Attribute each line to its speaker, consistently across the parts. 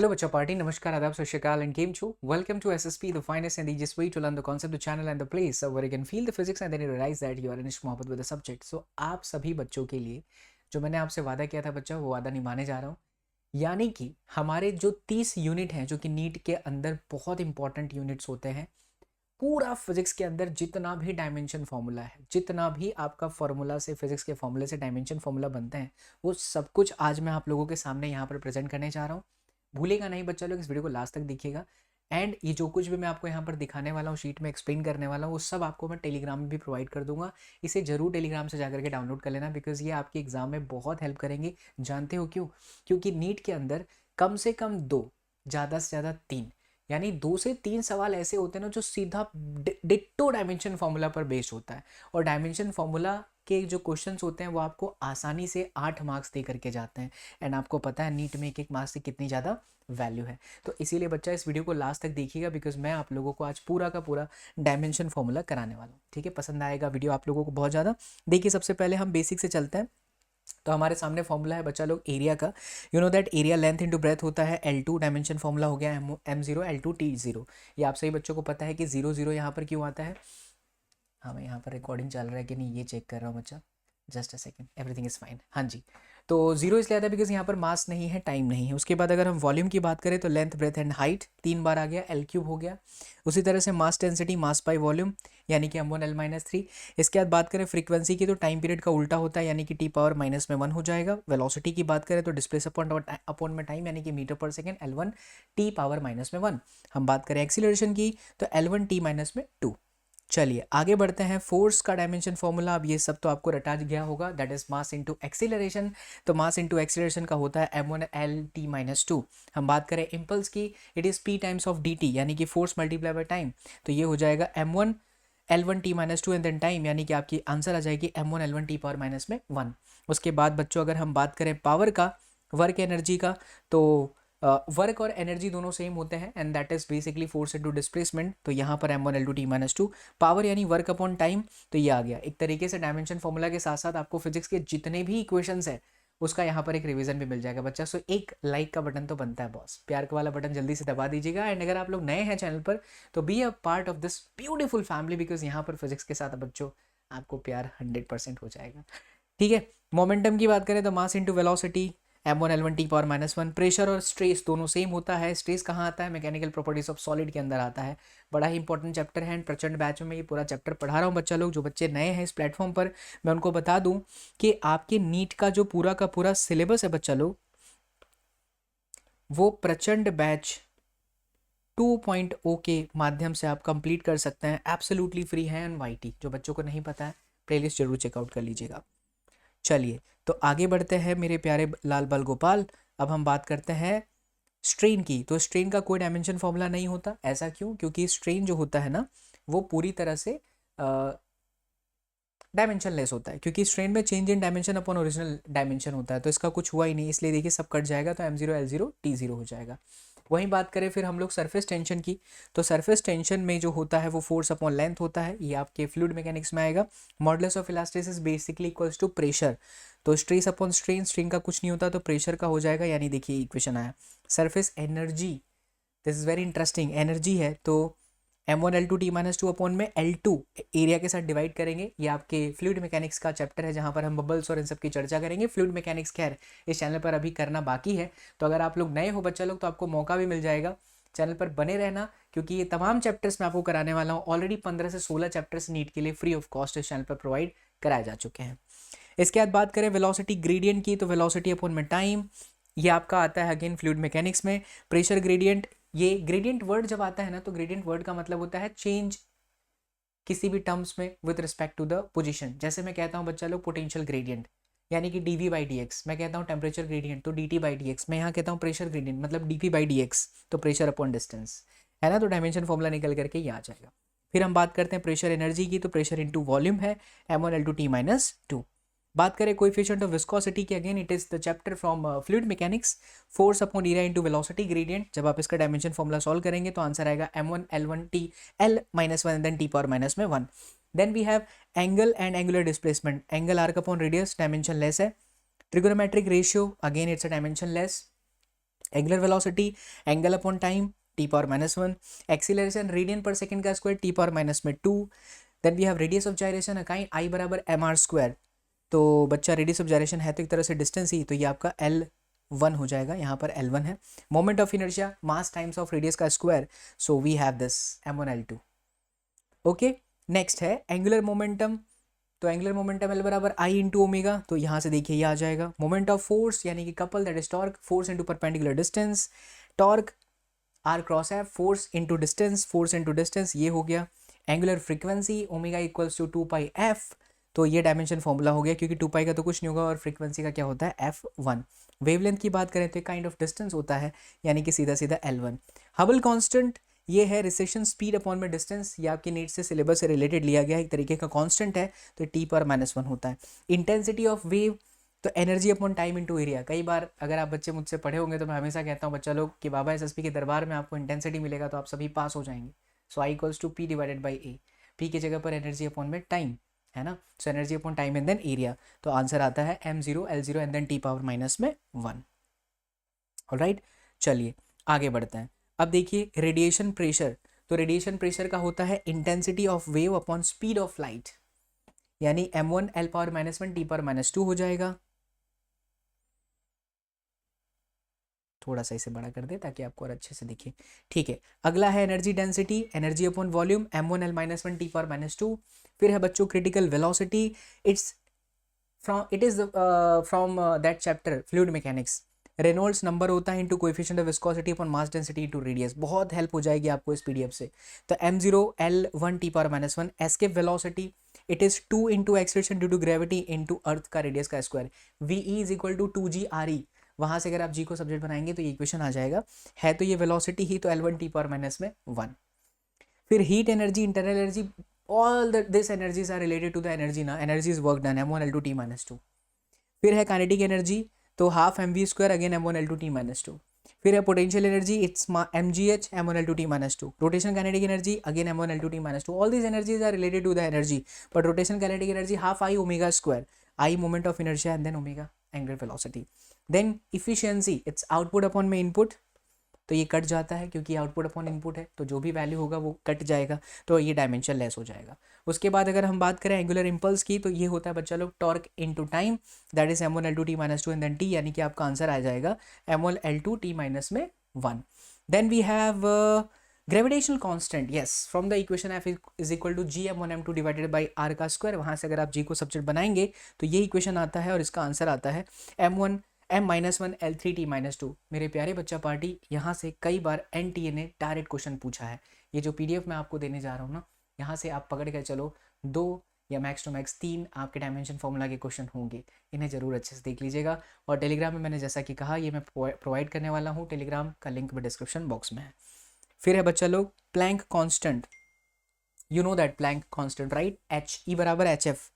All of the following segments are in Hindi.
Speaker 1: Hello, Bacha Party. Namaskar, Adab, Sat Shri Akal, and Game Chu. Welcome to SSP, the finest and easiest way to learn the concept, the channel, and the place where you can feel the physics and then you realize that you are in ishq mohabbat with the subject. So, आप सभी बच्चों के लिए जो मैंने आपसे वादा किया था बच्चा, वो वादा निभाने जा रहा हूँ. यानी कि हमारे जो 30 यूनिट हैं जो कि नीट के अंदर बहुत इंपॉर्टेंट यूनिट्स होते हैं, पूरा फिजिक्स के अंदर जितना भी डायमेंशन फार्मूला है, जितना भी आपका फार्मूला से फिजिक्स के फार्मूले से डायमेंशन फार्मूला बनते हैं, वो सब कुछ आज मैं आप लोगों के सामने यहाँ पर प्रेजेंट करने जा रहा हूँ. भूलेगा नहीं बच्चा लोग, इस वीडियो को लास्ट तक देखिएगा. एंड ये जो कुछ भी मैं आपको यहाँ पर दिखाने वाला हूँ, शीट में एक्सप्लेन करने वाला हूँ, वो सब आपको मैं टेलीग्राम में भी प्रोवाइड कर दूंगा. इसे जरूर टेलीग्राम से जाकर के डाउनलोड कर लेना, बिकॉज ये आपके एग्जाम में बहुत हेल्प करेंगे. जानते हो क्यों? क्योंकि नीट के अंदर कम से कम 2, ज़्यादा से ज़्यादा 3, यानी 2 से 3 सवाल ऐसे होते हैं ना जो सीधा डिट्टो डायमेंशन फार्मूला पर बेस्ड होता है. और डायमेंशन फार्मूला के जो क्वेश्चंस होते हैं वो आपको आसानी से 8 मार्क्स दे करके जाते हैं. एंड आपको पता है नीट में एक एक मार्क्स से कितनी ज़्यादा वैल्यू है. तो इसीलिए बच्चा इस वीडियो को लास्ट तक देखिएगा, बिकॉज मैं आप लोगों को आज पूरा का पूरा डायमेंशन फार्मूला कराने वाला हूँ. ठीक है, पसंद आएगा वीडियो आप लोगों को बहुत ज़्यादा. देखिए, सबसे पहले हम बेसिक से चलते हैं. तो हमारे सामने फॉर्मूला है बच्चा लोग एरिया का. You know that area length into breadth होता है L2. डायमेंशन फॉर्मूला हो गया M0 L2 T0. ये आप सही बच्चों को पता है कि 0 0 यहाँ पर क्यों आता है. हाँ, मैं यहाँ पर रिकॉर्डिंग चल रहा है कि नहीं ये चेक कर रहा हूँ बच्चा. Just a second, everything is fine. हाँ जी, तो 0 इसलिए आता है बिकॉज यहाँ पर मास नहीं है, टाइम नहीं है. उसके बाद अगर हम वॉल्यूम की बात करें तो लेंथ ब्रेथ एंड हाइट 3 बार आ गया, L3 हो गया. उसी तरह से mass density mass by volume यानी कि M1 L-3. इसके बाद बात करें फ्रीक्वेंसी की तो टाइम पीरियड का उल्टा होता है, यानी कि T⁻⁻1 हो जाएगा. वेलोसिटी की बात करें तो डिस्प्लेसमेंट अपॉन में टाइम यानी कि मीटर पर सेकेंड L1 T⁻⁻1. हम बात करें एक्सीलरेशन की तो L1 T-2. चलिए आगे बढ़ते हैं. फोर्स का डायमेंशन फॉर्मूला, अब ये सब तो आपको रटा गया होगा, that is mass into acceleration. तो मास इनटू एक्सीलरेशन का होता है M1 L-T-2. हम बात करें इम्पल्स की, it is P times of dt यानी कि फोर्स मल्टीप्लाई बाय टाइम. तो ये हो जाएगा M1 L1 T-2 and then time, यानी कि आपकी आंसर आ जाएगी M1 L1 T⁻⁻1. उसके बाद बच्चों अगर हम बात करें पावर का, वर्क एनर्जी का, तो वर्क और एनर्जी दोनों सेम होते हैं and that is basically force into displacement. तो यहाँ पर M1 L2 T-2. पावर यानी वर्क अपॉन टाइम, तो ये आ गया. एक तरीके से डायमेंशन फॉर्मूला के साथ साथ आपको फिजिक्स के जितने भी इक्वेशंस है उसका यहाँ पर एक रिवीजन भी मिल जाएगा बच्चा. सो एक लाइक का बटन तो बनता है बॉस, प्यार का वाला बटन जल्दी से दबा दीजिएगा. एंड अगर आप लोग नए हैं चैनल पर तो be a part of this beautiful family, because यहाँ पर फिजिक्स के साथ बच्चों आपको प्यार 100% हो जाएगा. ठीक है, मोमेंटम की बात करें तो mass into velocity M1 L1 T⁻⁻1. Pressure और स्ट्रेस दोनों सेम होता है. स्ट्रेस कहाँ आता है? मैकेनिकल प्रॉपर्टीज ऑफ सॉलिड के अंदर आता है. बड़ा ही इंपॉर्टेंट चैप्टर है एंड प्रचंड बैच में ये पूरा चैप्टर पढ़ा रहा हूँ बच्चा लोग. जो बच्चे नए हैं इस प्लेटफॉर्म पर, मैं उनको बता दूं कि आपके नीट का जो पूरा का पूरा सिलेबस है बच्चा लोग, वो प्रचंड बैच 2.0 के माध्यम से आप कंप्लीट कर सकते हैं. एब्सोल्युटली फ्री है एंड YT. जो बच्चों को नहीं पता है प्लेलिस्ट जरूर चेकआउट कर लीजिएगा. चलिए तो आगे बढ़ते हैं मेरे प्यारे लाल बाल गोपाल. अब हम बात करते हैं स्ट्रेन की. तो स्ट्रेन का कोई डायमेंशन फॉर्मूला नहीं होता. ऐसा क्यों? क्योंकि स्ट्रेन जो होता है ना वो पूरी तरह से डायमेंशन लेस होता है, क्योंकि स्ट्रेन में change in dimension upon original dimension होता है. तो इसका कुछ हुआ ही नहीं, इसलिए देखिए सब कट जाएगा तो M0 L0 T0 हो जाएगा. वहीं बात करें फिर हम लोग सरफेस टेंशन की, तो सरफेस टेंशन में जो होता है वो फोर्स अपॉन लेंथ होता है. ये आपके फ्लूइड मैकेनिक्स में आएगा. Modulus of elasticity is basically equals to pressure. तो स्ट्रेस अपॉन स्ट्रेन, स्ट्रेन का कुछ नहीं होता तो प्रेशर का हो जाएगा. यानी देखिए इक्वेशन आया. Surface energy, this is very interesting. Energy है तो M1 L2 T-2 अपॉन में L2 एरिया के साथ डिवाइड करेंगे. ये आपके फ्लूइड मैकेनिक्स का चैप्टर है जहाँ पर हम बबल्स और इन सब की चर्चा करेंगे. फ्लूइड मैकेनिक्स खैर इस चैनल पर अभी करना बाकी है, तो अगर आप लोग नए हो बच्चा लोग तो आपको मौका भी मिल जाएगा. चैनल पर बने रहना, क्योंकि ये तमाम चैप्टर्स मैं आपको कराने वाला हूँ. ऑलरेडी 15 से 16 चैप्टर्स नीट के लिए फ्री ऑफ कॉस्ट इस चैनल पर प्रोवाइड कराए जा चुके हैं. इसके बाद बात करें वेलोसिटी ग्रेडियंट की, तो वेलोसिटी अपॉन में टाइम, ये आपका आता है अगेन फ्लूइड मैकेनिक्स में. प्रेशर ग्रेडियंट, ये ग्रेडियंट वर्ड जब आता है ना तो ग्रेडियंट वर्ड का मतलब होता है चेंज किसी भी टर्म्स में with respect to the position. जैसे मैं कहता हूँ बच्चा लोग पोटेंशियल ग्रेडियंट यानी कि dV/dx. मैं कहता हूँ टेम्परेचर ग्रेडियंट तो dt/dx. मैं यहाँ कहता हूँ प्रेशर ग्रेडियंट मतलब dP/dx, तो प्रेशर अपॉन डिस्टेंस है ना. तो डायमेंशन फॉर्मूला निकल करके ये आ जाएगा. फिर हम बात करते हैं प्रेशर एनर्जी की, तो प्रेशर इंटू वॉल्यूम है M1 L2 T-2. बात करें कोएफिशिएंट ऑफ विस्कोसिटी की, again it is the chapter from fluid mechanics. Force upon area into velocity gradient. जब आप इसका डायमेंशन फॉर्मूला सॉल्व करेंगे तो आंसर आएगा M1 L1 T L-1 then T⁻⁻1. Then we have angle and angular displacement. Angle arc upon radius, dimensionless है. Trigonometric ratio, again it's a dimensionless. Angular velocity angle upon time T power -1, acceleration radian per second का square T power -2, then we have radius of gyration अकाई आई बराबर mr²। तो बच्चा रेडियस ऑफ जायरेशन है तो एक तरह से डिस्टेंस ही, तो ये आपका L1 हो जाएगा, यहाँ पर L1 है। Moment of inertia mass times of radius का square, so we have this m1L2। Okay, next है एंगुलर मोमेंटम। तो एंगुलर मोमेंटम L बराबर I इंटू ओमेगा, तो यहाँ से देखिए ये आ जाएगा। मोमेंट ऑफ फोर्स यानी कि couple that is torque, force into perpendicular distance, torque R cross है, force into distance, force into distance, ये हो गया। Angular frequency omega equals to 2πf, तो ये डायमेंशन फॉर्मूला हो गया, क्योंकि 2π का तो कुछ नहीं होगा और फ्रीक्वेंसी का क्या होता है f1। वेवलेंथ की बात करें तो काइंड ऑफ डिस्टेंस होता है, यानी कि सीधा सीधा L1। हबल कांस्टेंट ये है रिसेशन स्पीड अपॉन में डिस्टेंस, ये आपके नीट से सिलेबस से रिलेटेड लिया गया एक तरीके का कांस्टेंट है, तो टी पर -1 होता है। इंटेंसिटी ऑफ वेव, तो energy upon time into area. कई बार अगर आप बच्चे मुझसे पढ़े होंगे तो मैं हमेशा कहता हूँ बच्चा लोग कि बाबा एसएसपी के दरबार में आपको इंटेंसिटी मिलेगा तो आप सभी पास हो जाएंगे। So I equals to P divided by A, P की जगह पर एनर्जी अपॉन में टाइम है ना, so energy upon time and then area, तो आंसर आता है m0 L0 and then T power -1। Alright, चलिए आगे बढ़ते हैं। अब देखिए रेडिएशन प्रेशर, तो रेडिएशन प्रेशर का होता है intensity of wave upon speed of light, यानी m1 L power -1 T power -2 हो जाएगा। थोड़ा सा इसे बड़ा कर दे ताकि आपको और अच्छे से दिखे। ठीक है, अगला है energy density, energy upon volume m1 L -1 T power -2। फिर है बच्चों critical velocity, it's it is from that chapter fluid mechanics. Reynolds number होता है into coefficient of viscosity upon mass density into radius, बहुत हेल्प हो जाएगी आपको इस पीडीएफ से। तो m0 L1 T power -1। Escape velocity it is 2 into acceleration due to gravity into earth का रेडियस का square, V is equal to 2gre। वहाँ से अगर आप जी को सब्जेक्ट बनाएंगे तो ये इक्वेशन आ जाएगा, है तो ये वेलोसिटी ही, तो L1 टी पावर -1। फिर heat energy, internal energy, all this energies are related to the energy ना, energy is work done m1 L2 t -2। फिर है काइनेटिक एनर्जी, तो half mv² again m1 L2 t -2। फिर है potential energy, it's mgh m1 L2 t -2। Rotation kinetic energy again m1 L2 t -2। All these energies are related to the energy, but rotation kinetic energy half I ओमेगा², I moment of inertia and then omega angular velocity. Then efficiency, it's output upon में इनपुट, तो ये कट जाता है क्योंकि आउटपुट अपॉन इनपुट है, तो जो भी वैल्यू होगा वो कट जाएगा, तो ये डायमेंशन लेस हो जाएगा। उसके बाद अगर हम बात करें एंगुलर इंपल्स की, तो ये होता है बच्चा लोग torque into time, that is m1 L2 t -2 and then t, यानी कि आपका आंसर आ जाएगा m1 L2 t -1। Then we have gravitational constant, yes, from the equation f is equal to g m1 m2 divided by r का स्क्वायर। वहाँ से अगर आप g को सब्जेक्ट बनाएंगे तो ये इक्वेशन आता है और इसका आंसर आता है m1 m-1 L3 t -2। मेरे प्यारे बच्चा पार्टी, यहाँ से कई बार NTA ने डायरेक्ट क्वेश्चन पूछा है। ये जो PDF मैं आपको देने जा रहा हूँ ना, यहाँ से आप पकड़ कर चलो 2 या मैक्स टू मैक्स 3 आपके डायमेंशन फॉर्मूला के क्वेश्चन होंगे, इन्हें ज़रूर अच्छे से देख लीजिएगा। और टेलीग्राम में मैंने जैसा कि कहा ये मैं प्रोवाइड करने वाला हूँ, टेलीग्राम का लिंक भी डिस्क्रिप्शन बॉक्स में है। फिर है बच्चा लोग Planck constant, you know that Planck constant right, HE बराबर HF।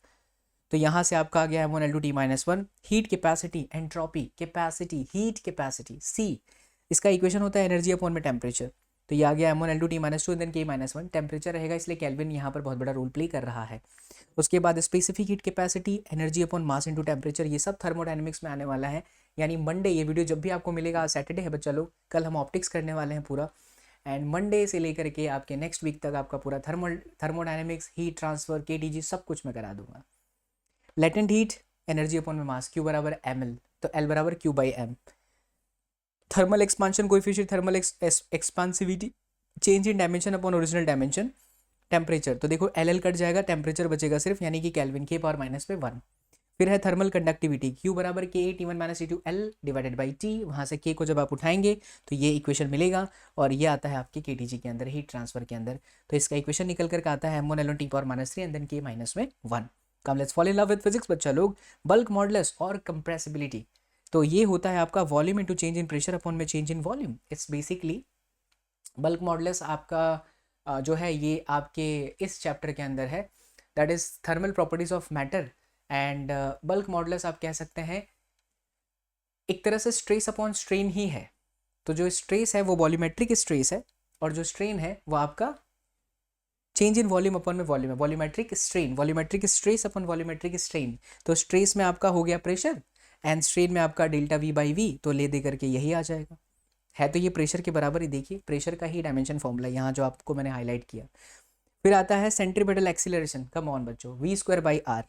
Speaker 1: तो यहाँ से आपका आ गया m1 L2 t -1। Heat capacity, entropy, capacity, heat capacity C, इसका इक्वेशन होता है एनर्जी अपॉन में टेम्परेचर। तो ये आ गया m1 L2 t -2 then K -1, temperature रहेगा इसलिए केल्विन यहाँ पर बहुत बड़ा रोल प्ले कर रहा है। उसके बाद specific heat capacity, energy upon mass into temperature, ये सब थर्मोडायनेमिक्स में आने वाला है। यानी मंडे, ये वीडियो जब भी आपको मिलेगा, सैटरडे है बच्चा लोग, कल हम ऑप्टिक्स करने वाले हैं पूरा, एंड मंडे से लेकर के आपके नेक्स्ट वीक तक आपका पूरा थर्मोडायनेमिक्स, हीट ट्रांसफर, KTG सब कुछ मैं करा दूंगा। लेटेंट हीट, एनर्जी अपॉन में मास, Q बराबर ml, तो L बराबर Q by m। Thermal expansion coefficient, thermal expansivity, change in dimension upon original dimension, temperature, तो देखो LL कट जाएगा, टेम्परेचर बचेगा सिर्फ, यानी कि केल्विन, K पावर -1। फिर है थर्मल कंडक्टिविटी, Q बराबर K T1 - T2 L divided by T, वहाँ से K को जब आप उठाएंगे तो ये इक्वेशन मिलेगा, और ये आता है आपके KTG के अंदर, हीट ट्रांसफर के अंदर। तो इसका इक्वेशन निकल कर आता है m1 L1 t power -3 and then K -1। Come let's fall in love with physics बच्चा लोग। बल्क मॉडुलस और कंप्रेसिबिलिटी, तो ये होता है आपका volume into change in pressure upon में change in volume. It's basically bulk modulus आपका जो है ये आपके इस चैप्टर के अंदर है, that is thermal properties of matter. And bulk modulus आप कह सकते हैं एक तरह से स्ट्रेस अपॉन स्ट्रेन ही है। तो जो स्ट्रेस है वो वॉल्यूमेट्रिक स्ट्रेस है, और जो स्ट्रेन है वो आपका चेंज इन वॉल्यूम अपॉन में वॉल्यूम है, volumetric strain, volumetric stress upon volumetric strain. तो स्ट्रेस में आपका हो गया प्रेशर एंड स्ट्रेन में आपका डेल्टा V बाई V, तो ले दे करके यही आ जाएगा। है तो ये प्रेशर के बराबर ही, देखिए प्रेशर का ही डायमेंशन फॉर्मूला यहाँ जो आपको मैंने हाईलाइट किया। फिर आता है सेंट्रीपेटल एक्सीलरेशन, कम ऑन बच्चों, v²/r,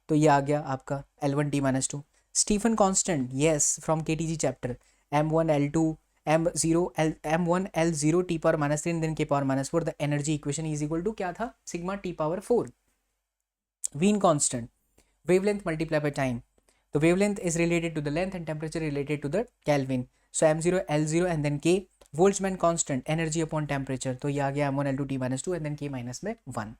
Speaker 1: तो ये आ गया आपका L1t-2। Stefan constant, yes, from KTG chapter, m1 L2 m1 L0 t⁻³ and then k⁻⁴, the energy equation is equal to क्या था, sigma t⁻⁴। Wien constant, wavelength multiplied by time, the wavelength is related to the length and temperature related to the Kelvin, so m0 L0 and then k, Boltzmann constant, energy upon temperature, तो ये आ गया m1 L2 t⁻² and then k minus में 1।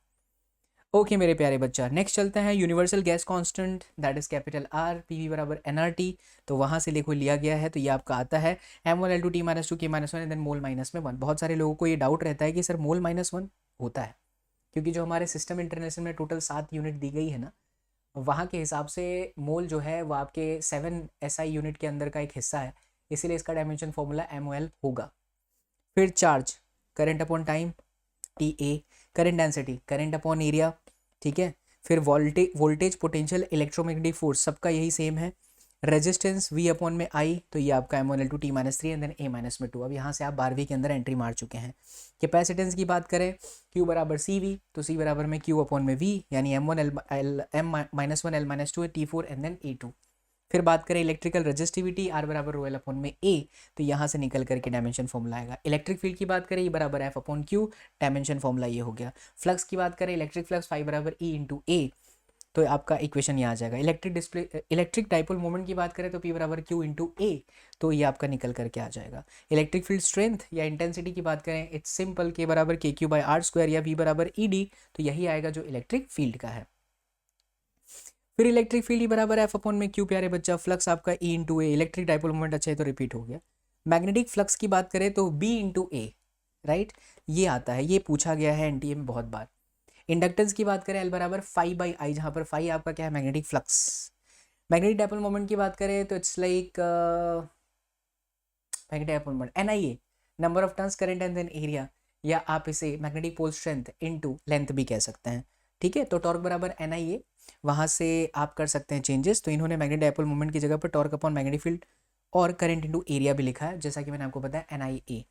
Speaker 1: ओके मेरे प्यारे बच्चा, नेक्स्ट चलते हैं universal gas constant, that is capital R, P बराबर nRT, तो वहाँ से देखो लिया गया है, तो ये आपका आता है m1 L2 t⁻² k-1 and then mole minus में 1। बहुत सारे लोगों को ये डाउट रहता है कि सर मोल -1 होता है, क्योंकि जो हमारे सिस्टम इंटरनेशनल में टोटल 7 यूनिट दी गई है ना, वहाँ के हिसाब से मोल जो है वो आपके 7 SI यूनिट के अंदर का एक हिस्सा है, इसीलिए इसका डायमेंशन फॉर्मूला MOL होगा। फिर charge, current upon time TA, current density, current upon area, ठीक है। फिर वोल्टेज पोटेंशियल इलेक्ट्रोमैग्नेटिक फोर्स, सबका यही सेम है। रेजिस्टेंस V अपॉन में I, तो ये आपका m1 L2 t⁻3 and then a-2। अब यहाँ से आप 12वीं के अंदर एंट्री मार चुके हैं। कैपेसिटेंस की बात करें, Q बराबर CV, तो C बराबर में Q अपॉन में V, यानी m1 L T4 and then A2। फिर बात करें इलेक्ट्रिकल रेजिस्टिविटी, R बराबर ρl अपॉन में A, तो यहाँ से निकल करके डायमेंशन फॉर्मूला आएगा। इलेक्ट्रिक फील्ड की बात करें, E बराबर F upon Q, dimension formula ये हो गया। फ्लक्स की बात करें, इलेक्ट्रिक फ्लक्स फाई बराबर E इंटू A, तो आपका इक्वेशन ये आ जाएगा। इलेक्ट्रिक डाइपोल मोमेंट की बात करें तो P बराबर Q इंटू A, तो ये आपका निकल करके आ जाएगा। इलेक्ट्रिक फील्ड स्ट्रेंथ या इंटेंसिटी की बात करें, इट्स सिंपल, K बराबर KQ/R² या V बराबर ED, तो यही आएगा जो इलेक्ट्रिक फील्ड का है। फिर इलेक्ट्रिक फील्ड E बराबर F अपॉन में Q, प्यारे बच्चा, फ्लक्स आपका E into A, electric dipole moment अच्छा है तो रिपीट हो गया। मैग्नेटिक फ्लक्स की बात करें तो B इंटू A, राइट, ये आता है, ये पूछा गया है NTA में बहुत बार। इंडक्टेंस की बात करें, L बराबर φ/I, जहाँ पर फाई आपका क्या है, magnetic flux. Magnetic dipole moment की बात करें तो it's like magnetic dipole moment NIA, number of turns current and then area, या आप इसे magnetic pole strength into length भी कह सकते हैं, ठीक है। तो टॉर्क बराबर NIA, वहाँ से आप कर सकते हैं चेंजेस। तो इन्होंने मैग्नेटिक डाइपोल मोमेंट की जगह पर टॉर्क अपॉन मैग्नेटिक फील्ड और करंट इनटू एरिया भी लिखा है, जैसा कि मैंने आपको बताया NIA।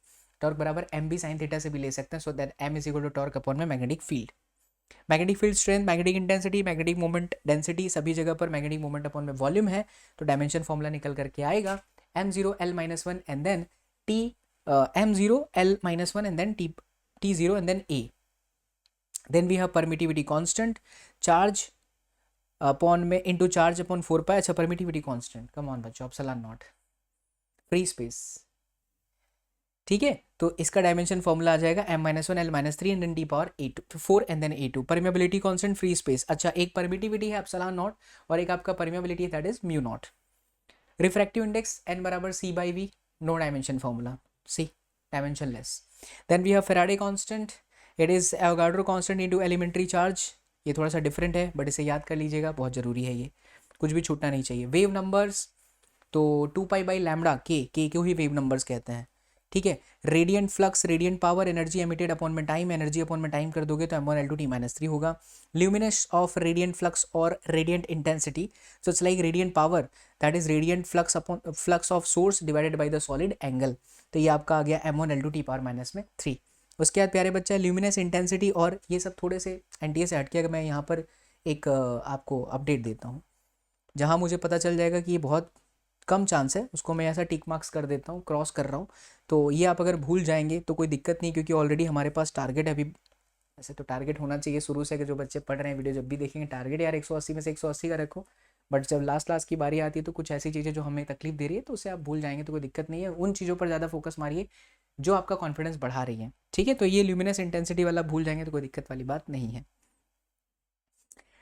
Speaker 1: टॉर्क बराबर MB sin थीटा से भी ले सकते हैं, so that M is equal to torque upon में magnetic field. Magnetic field strength, magnetic intensity, magnetic moment density, सभी जगह पर मैग्नेटिक मोमेंट अपॉन में वॉल्यूम है, तो डायमेंशन फॉर्मूला निकल करके आएगा m0 L-1 and then T, m0 L-1 and then T0 and then A। Then we have permittivity constant, charge upon में इनटू चार्ज अपॉन 4π, अच्छा परमिटिविटी कांस्टेंट, कम ऑन बच्चों, एप्सिलॉन नॉट, फ्री स्पेस, ठीक है। तो इसका डायमेंशन फॉर्मूला आ जाएगा m-1 L-3 and then T⁴ and then A2। Permeability constant, free space, अच्छा एक परमिटिविटी है एप्सिलॉन नॉट और एक आपका परमेबिलिटी है that is mu nought. Refractive index n बराबर C/V, no dimension formula, C dimensionless. Then we have Faraday constant, it is Avogadro constant into elementary charge, ये थोड़ा सा डिफरेंट है बट इसे याद कर लीजिएगा, बहुत ज़रूरी है, ये कुछ भी छूटना नहीं चाहिए। वेव नंबर्स, तो 2π/λ k को ही वेव नंबर्स कहते हैं, ठीक है। Radiant flux, radiant power, energy emitted upon में टाइम, एनर्जी अपॉन में टाइम कर दोगे तो m1 L2 t-3 होगा। ल्यूमिनेस ऑफ रेडियंट फ्लक्स और radiant intensity, so it's like radiant power that is radiant flux upon flux of source divided by the solid angle, तो ये आपका आ गया m1 L2 t⁻³ उसके बाद प्यारे बच्चा ल्यूमिनेस इंटेंसिटी, और ये सब थोड़े से NTA से हटके, अगर मैं यहाँ पर एक आपको अपडेट देता हूँ, जहाँ मुझे पता चल जाएगा कि ये बहुत कम चांस है, उसको मैं ऐसा टिक मार्क्स कर देता हूँ, क्रॉस कर रहा हूँ, तो ये आप अगर भूल जाएंगे तो कोई दिक्कत नहीं, क्योंकि ऑलरेडी हमारे पास टारगेट है अभी। ऐसे तो टारगेट होना चाहिए शुरू से, कि जो बच्चे पढ़ रहे हैं वीडियो जब भी देखेंगे, टारगेट यार 180 में से 180 का रखो, बट जब लास्ट की बारी आती है तो कुछ ऐसी चीज़ें जो हमें तकलीफ दे रही है तो उसे आप भूल जाएंगे, तो कोई दिक्कत नहीं है। उन चीज़ों पर ज़्यादा फोकस मारिए जो आपका कॉन्फिडेंस बढ़ा रही है, ठीक है। तो ये ल्यूमिनस इंटेंसिटी वाला भूल जाएंगे तो कोई दिक्कत वाली बात नहीं है।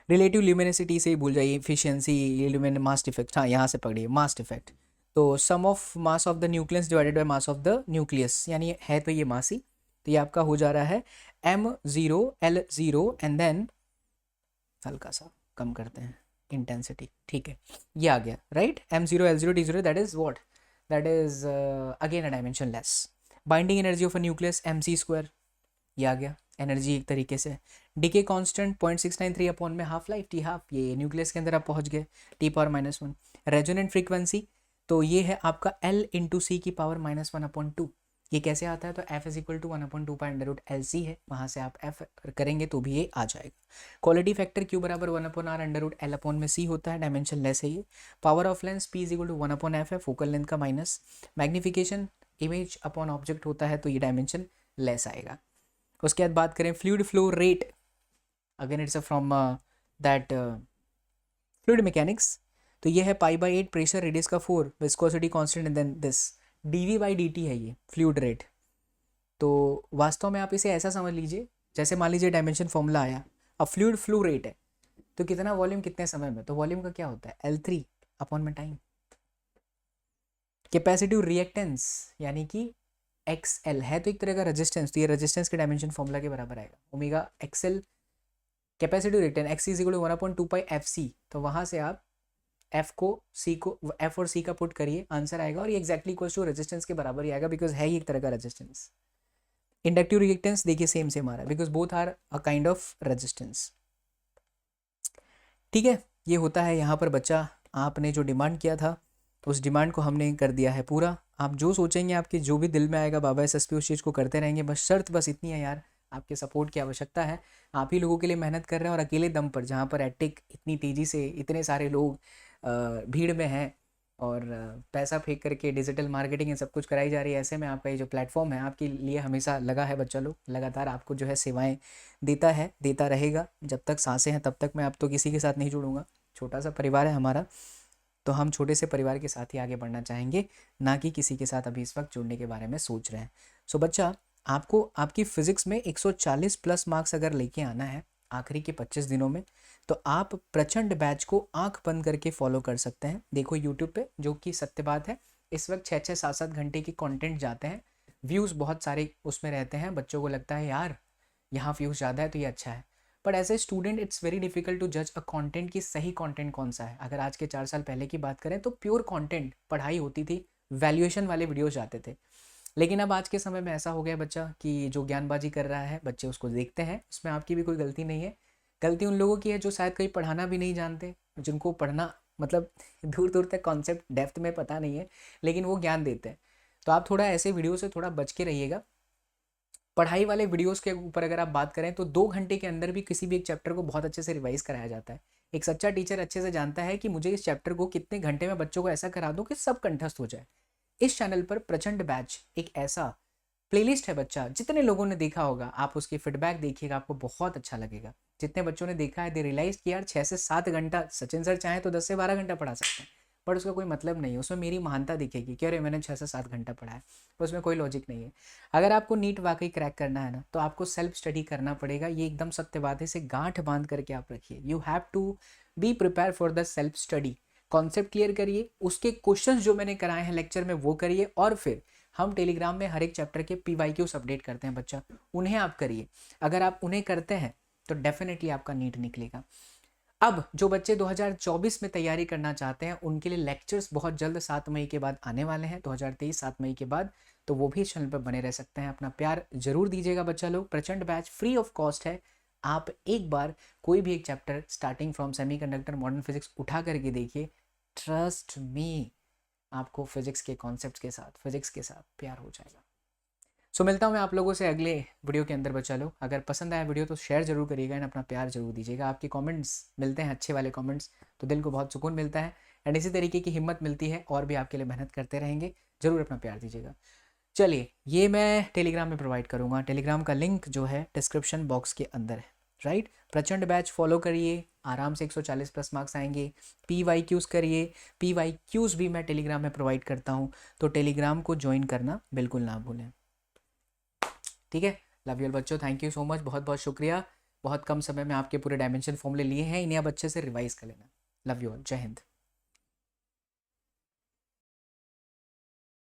Speaker 1: रिलेटिव ल्यूमिनेसिटी से ही भूल जाइए, इफिशियंसी, मास इफेक्ट, हाँ यहाँ से पकड़िए मास इफेक्ट, तो sum of mass of the nucleus divided by mass of the nucleus, यानी है तो ये मास ही, तो ये आपका हो जा रहा है m0 L0 एंड देन हल्का सा कम करते हैं इंटेंसिटी, ठीक है, ये आ गया, right, m0 L0 T0, that is what, that is again a dimension less. Binding energy of a nucleus mc², ये आ गया एनर्जी एक तरीके से। डीके कांस्टेंट 0.693 अपॉन में हाफ लाइफ T हाफ, ये न्यूक्लियस के अंदर आप पहुंच गए, T⁻⁻1। रेजोनेंट फ्रीक्वेंसी, तो ये है आपका L इंटू सी की पावर -1/2। ये कैसे आता है? तो F is equal to 1/2 pi under root L C है, वहाँ से आप F करेंगे तो भी ये आ जाएगा। क्वालिटी फैक्टर Q बराबर 1/r under root L upon में C होता है, डायमेंशन लेस है ये। Power of lens P is equal to 1/f है, फोकल लेंथ का minus. Magnification image upon object होता है, तो ये डायमेंशन लेस आएगा। उसके बाद बात करें fluid flow rate, again it's from that fluid mechanics. तो ये है π/8 प्रेशर, रेडियस का 4, viscosity constant and then this dv/dt है ये फ्लूइड रेट। तो वास्तव में आप इसे ऐसा समझ लीजिए, जैसे मान लीजिए डायमेंशन फॉर्मूला आया, अब फ्लूइड फ्लो रेट है तो कितना वॉल्यूम कितने समय में, तो वॉल्यूम का क्या होता है L3 अपॉन में टाइम। कैपेसिटिव रिएक्टेंस यानी कि XL है तो एक तरह का रेजिस्टेंस, तो ये रेजिस्टेंस के डायमेंशन फॉर्मूला के बराबर आएगा, omega XL। Capacitive reactance X is equal to 1/2 pi FC, तो वहाँ से आप F और C का पुट करिए, आंसर आएगा और ये एक्जैक्टली इक्वल टू रेजिस्टेंस के बराबर ही आएगा, बिकॉज है ही एक तरह का रेजिस्टेंस। इंडक्टिव रिएक्टेंस देखिए सेम आ रहा है, because both are a kind of resistance. ठीक है, ये होता है यहाँ पर बच्चा, आपने जो डिमांड किया था उस डिमांड को हमने कर दिया है पूरा। आप जो सोचेंगे, आपके जो भी दिल में आएगा बाबा SSP, उस चीज़ को करते रहेंगे। बस शर्त बस इतनी है यार, आपके सपोर्ट की आवश्यकता है। आप ही लोगों के लिए मेहनत कर रहे हैं और अकेले दम पर, जहाँ पर एटिक इतनी तेज़ी से इतने सारे लोग भीड़ में हैं और पैसा फेंक करके डिजिटल मार्केटिंग ये सब कुछ कराई जा रही है, ऐसे में आपका ये जो प्लेटफॉर्म है आपके लिए हमेशा लगा है बच्चा लोग, लगातार आपको जो है सेवाएं देता है, देता रहेगा जब तक सांसें हैं तब तक। मैं अब तो किसी के साथ नहीं जुड़ूंगा, छोटा सा परिवार है हमारा, तो हम छोटे से परिवार के साथ ही आगे बढ़ना चाहेंगे, ना कि किसी के साथ अभी इस वक्त जुड़ने के बारे में सोच रहे हैं। सो बच्चा, आपको आपकी फिजिक्स में 140 प्लस मार्क्स अगर लेके आना है आखिरी के 25 दिनों में, तो आप प्रचंड बैच को आंख बंद करके फॉलो कर सकते हैं। देखो यूट्यूब पे, जो कि सत्य बात है, इस वक्त 6-6 7-7 घंटे की कंटेंट जाते हैं, व्यूज़ बहुत सारे उसमें रहते हैं। बच्चों को लगता है यार यहाँ व्यूज़ ज़्यादा है तो ये अच्छा है, but as a student it's very difficult to जज अ कंटेंट की सही कंटेंट कौन सा है। अगर आज के 4 साल पहले की बात करें तो प्योर कंटेंट पढ़ाई होती थी, वैल्यूएशन वाले वीडियोस जाते थे। लेकिन अब आज के समय में ऐसा हो गया बच्चा कि जो ज्ञानबाजी कर रहा है बच्चे उसको देखते हैं, उसमें आपकी भी कोई गलती नहीं है। गलती उन लोगों की है जो शायद कहीं पढ़ाना भी नहीं जानते, जिनको पढ़ना मतलब दूर दूर तक कॉन्सेप्ट डेप्थ में पता नहीं है, लेकिन वो ज्ञान देते हैं। तो आप थोड़ा ऐसे वीडियो से थोड़ा बच के रहिएगा। पढ़ाई वाले वीडियोस के ऊपर अगर आप बात करें तो 2 घंटे के अंदर भी किसी भी एक चैप्टर को बहुत अच्छे से रिवाइज कराया जाता है। एक सच्चा टीचर अच्छे से जानता है कि मुझे इस चैप्टर को कितने घंटे में बच्चों को ऐसा करा दूं कि सब कंठस्थ हो जाए। इस चैनल पर प्रचंड बैच एक ऐसा प्लेलिस्ट है बच्चा, जितने लोगों ने देखा होगा आप उसकी फीडबैक देखिएगा, आपको बहुत अच्छा लगेगा। जितने बच्चों ने देखा है दे रियलाइज कि यार 6 से 7 घंटा, सचिन सर चाहे तो 10 से 12 घंटा पढ़ा सकते हैं, बट उसका कोई मतलब नहीं है। उसमें मेरी महानता दिखेगी कि अरे मैंने 6 से 7 घंटा पढ़ा है, उसमें कोई लॉजिक नहीं है। अगर आपको नीट वाकई क्रैक करना है ना, तो आपको सेल्फ स्टडी करना पड़ेगा, ये एकदम सत्य बात है। इसे गांठ बांध करके आप रखिए, you have to be prepare for the self study. Concept clear करिए, उसके क्वेश्चंस जो मैंने कराए हैं लेक्चर में वो करिए, और फिर हम टेलीग्राम में हर एक चैप्टर के PYQs अपडेट करते हैं बच्चा, उन्हें आप करिए। अगर आप उन्हें करते हैं तो डेफिनेटली आपका नीट निकलेगा। अब जो बच्चे 2024 में तैयारी करना चाहते हैं उनके लिए लेक्चर्स बहुत जल्द 7 मई के बाद आने वाले हैं, 2023 7 मई के बाद, तो वो भी इस चैनल पर बने रह सकते हैं। अपना प्यार जरूर दीजिएगा बच्चा लोग। प्रचंड बैच फ्री ऑफ कॉस्ट है, आप एक बार कोई भी एक chapter starting from semiconductor modern physics उठा करके देखिए, ट्रस्ट मी, आपको फिजिक्स के कॉन्सेप्ट्स के साथ, फिजिक्स के साथ प्यार हो जाएगा। सो मिलता हूँ मैं आप लोगों से अगले वीडियो के अंदर बच्चा लोग। अगर पसंद आया वीडियो तो शेयर जरूर करिएगा एंड अपना प्यार जरूर दीजिएगा। आपके कमेंट्स मिलते हैं, अच्छे वाले कमेंट्स, तो दिल को बहुत सुकून मिलता है एंड इसी तरीके की हिम्मत मिलती है, और भी आपके लिए मेहनत करते रहेंगे। जरूर अपना प्यार दीजिएगा। चलिए, ये मैं टेलीग्राम में प्रोवाइड करूँगा, टेलीग्राम का लिंक जो है डिस्क्रिप्शन बॉक्स के अंदर है, राइट। प्रचंड बैच फॉलो करिए, आराम से 140 प्लस मार्क्स आएंगे। PYQs करिए, PYQs भी मैं टेलीग्राम में प्रोवाइड करता हूँ, तो टेलीग्राम को ज्वाइन करना बिल्कुल ना भूलें, ठीक है। लव यू ऑल बच्चों, थैंक यू सो मच, बहुत बहुत शुक्रिया। बहुत कम समय में आपके पूरे डायमेंशन फॉर्मूले लिए हैं, इन्हें आप अच्छे से रिवाइज कर लेना। लव यू ऑल, जय हिंद।